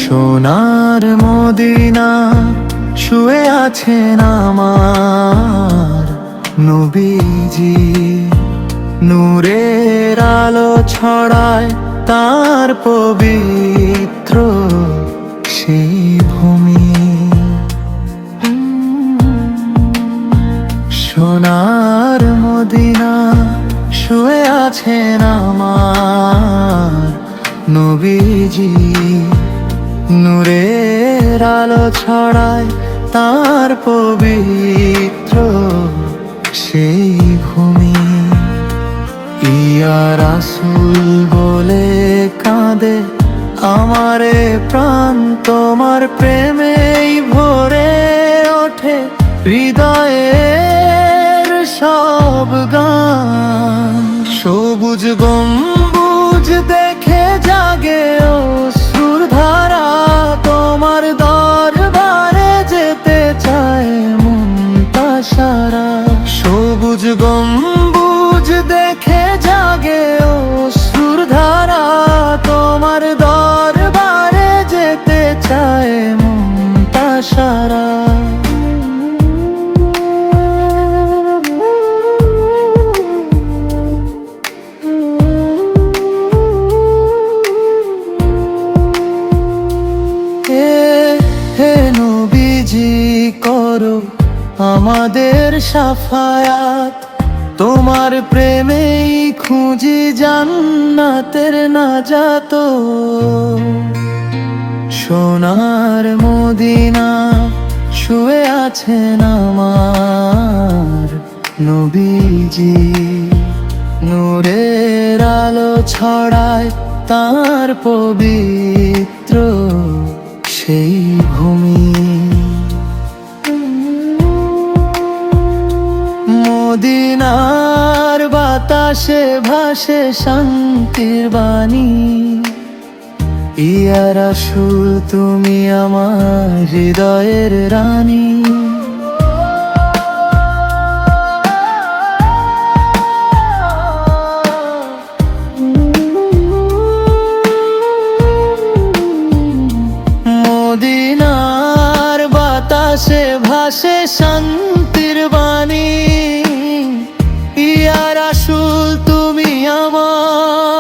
সোনার মদিনা শুয়ে আছেন আমার নবীজি, নূরের আলো ছড়ায় তার পবিত্র সেই ভূমি। সোনার মদিনা শুয়ে আছেন আমার নবীজি, নূরের আলো ছড়ায় তার পবিত্র সেই ভূমি। ইয়া রাসূল বলে কাঁদে আমারে প্রাণ, তোমার প্রেমেই ভরে ওঠে হৃদয়ের সব গান। সবুজ গম্বুজ দেখে জাগে অশ্রুর ধারা, তোমার দরবারে যেতে চায় মনটা সারা। সবুজ গম্বুজ দেখে জাগে অশ্রুর ধারা, তোমার দরবারে যেতে চায় মনটা সারা। হে নবীজি করো আমাদের শাফায়াত, তোমার প্রেমেই খুঁজি জান্নাতের নাজাত। সোনার মদিনা শুয়ে আছেন আমার নবীজি, নূরের আলো ছড়ায় তার পবিত্র সেই ভূমি। মদিনার বাতাসে ভাসে শান্তির বাণী, ইয়া রাসূল তুমি আমার হৃদয়ের রানী। মদিনার বাতাসে ভাসে শান্তির বাণী, ইয়া রাসূল তুমি আমার